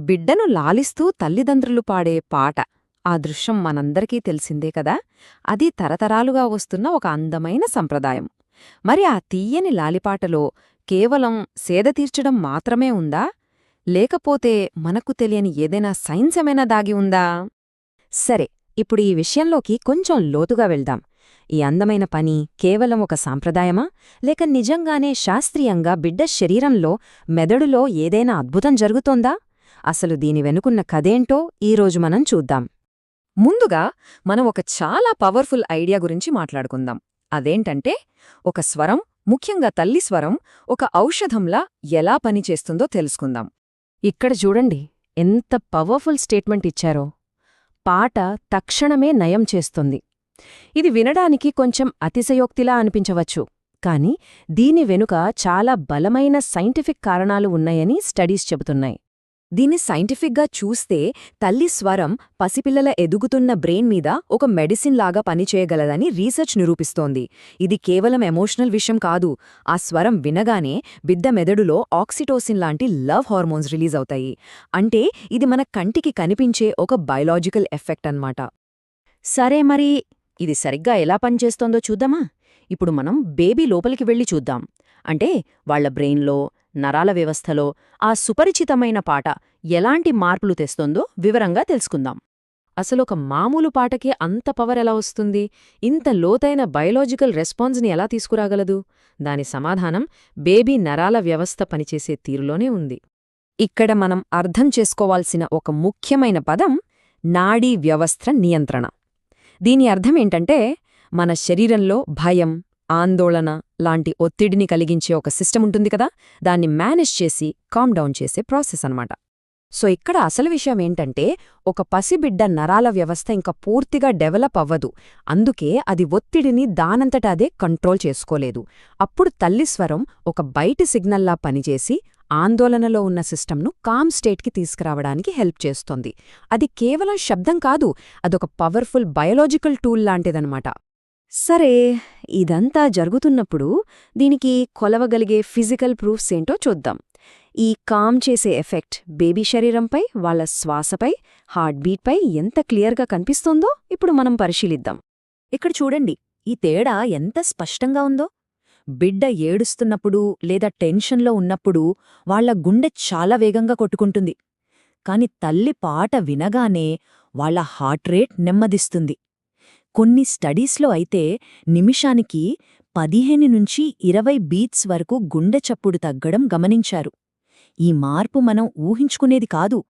బిడ్డను లాలిస్తూ తల్లిదండ్రులు పాడే పాట ఆ దృశ్యం మనందరికీ తెలిసిందే కదా. అది తరతరాలుగా వస్తున్న ఒక అందమైన సంప్రదాయం. మరి ఆ తీయని లాలిపాటలో కేవలం సేద తీర్చడం మాత్రమే ఉందా, లేకపోతే మనకు తెలియని ఏదైనా సైన్స్ ఏమైనా దాగి ఉందా? సరే, ఇప్పుడు ఈ విషయంలోకి కొంచెం లోతుగా వెళ్దాం. ఈ అందమైన పని కేవలం ఒక సాంప్రదాయమా, లేక నిజంగానే శాస్త్రీయంగా బిడ్డ శరీరంలో, మెదడులో ఏదైనా అద్భుతం జరుగుతోందా? అసలు దీని వెనుకున్న కథేంటో ఈరోజు మనం చూద్దాం. ముందుగా మనం ఒక చాలా పవర్ఫుల్ ఐడియా గురించి మాట్లాడుకుందాం. అదేంటంటే, ఒక స్వరం, ముఖ్యంగా తల్లి స్వరం, ఒక ఔషధంలా ఎలా పనిచేస్తుందో తెలుసుకుందాం. ఇక్కడ చూడండి, ఎంత పవర్ఫుల్ స్టేట్మెంట్ ఇచ్చారో. పాట తక్షణమే నయం చేస్తుంది. ఇది వినడానికి కొంచెం అతిశయోక్తిలా అనిపించవచ్చు, కానీ దీని వెనుక చాలా బలమైన సైంటిఫిక్ కారణాలు ఉన్నాయని స్టడీస్ చెబుతున్నాయి. దీన్ని సైంటిఫిక్గా చూస్తే తల్లి స్వరం పసిపిల్లల ఎదుగుతున్న బ్రెయిన్ మీద ఒక మెడిసిన్ లాగా పనిచేయగలదని రీసెర్చ్ నిరూపిస్తోంది. ఇది కేవలం ఎమోషనల్ విషయం కాదు. ఆ స్వరం వినగానే బిడ్డ మెదడులో ఆక్సిటోసిన్ లాంటి లవ్ హార్మోన్స్ రిలీజ్ అవుతాయి. అంటే ఇది మన కంటికి కనిపించే ఒక బయలాజికల్ ఎఫెక్ట్ అన్నమాట. సరే, మరి ఇది సరిగ్గా ఎలా పనిచేస్తోందో చూద్దామా? ఇప్పుడు మనం బేబీ లోపలికి వెళ్ళి చూద్దాం. అంటే వాళ్ల బ్రెయిన్లో, నరాల వ్యవస్థలో ఆ సుపరిచితమైన పాట ఎలాంటి మార్పులు తెస్తోందో వివరంగా తెలుసుకుందాం. అసలొక మామూలు పాటకే అంత పవర్ ఎలా వస్తుంది? ఇంత లోతైన బయలాజికల్ రెస్పాన్స్ని ఎలా తీసుకురాగలదు? దాని సమాధానం బేబీ నరాల వ్యవస్థ పనిచేసే తీరులోనే ఉంది. ఇక్కడ మనం అర్థం చేసుకోవాల్సిన ఒక ముఖ్యమైన పదం నాడీ వ్యవస్థ నియంత్రణ. దీని అర్థమేంటంటే, మన శరీరంలో భయం, ఆందోళన లాంటి ఒత్తిడిని కలిగించే ఒక సిస్టమ్ ఉంటుంది కదా, దాన్ని మేనేజ్ చేసి కామ్ డౌన్ చేసే ప్రాసెస్ అన్నమాట. సో ఇక్కడ అసలు విషయం ఏంటంటే, ఒక పసిబిడ్డ నరాల వ్యవస్థ ఇంకా పూర్తిగా డెవలప్ అవ్వదు. అందుకే అది ఒత్తిడిని దానంతట అదే కంట్రోల్ చేసుకోలేదు. అప్పుడు తల్లి స్వరం ఒక బయటి సిగ్నల్లా పనిచేసి ఆందోళనలో ఉన్న సిస్టమ్ను కామ్ స్టేట్కి తీసుకురావడానికి హెల్ప్ చేస్తోంది. అది కేవలం శబ్దం కాదు, అదొక పవర్ఫుల్ బయోలాజికల్ టూల్ లాంటిదనమాట. సరే, ఇదంతా జరుగుతున్నప్పుడు దీనికి కొలవగలిగే ఫిజికల్ ప్రూఫ్స్ ఏంటో చూద్దాం. ఈ కామ్ చేసే ఎఫెక్ట్ బేబీ శరీరంపై, వాళ్ల శ్వాసపై, హార్ట్ బీట్పై ఎంత క్లియర్గా కనిపిస్తోందో ఇప్పుడు మనం పరిశీలిద్దాం. ఇక్కడ చూడండి, ఈ తేడా ఎంత స్పష్టంగా ఉందో. బిడ్డ ఏడుస్తున్నప్పుడు లేదా టెన్షన్లో ఉన్నప్పుడు వాళ్ల గుండె చాలా వేగంగా కొట్టుకుంటుంది. కాని తల్లి పాట వినగానే వాళ్ల హార్ట్ రేట్ నెమ్మదిస్తుంది. కొన్ని స్టడీస్లో అయితే నిమిషానికి 15-20 బీట్స్ వరకు గుండె చప్పుడు తగ్గడం గమనించారు. ఈ మార్పు మనం ఊహించుకునేది కాదు.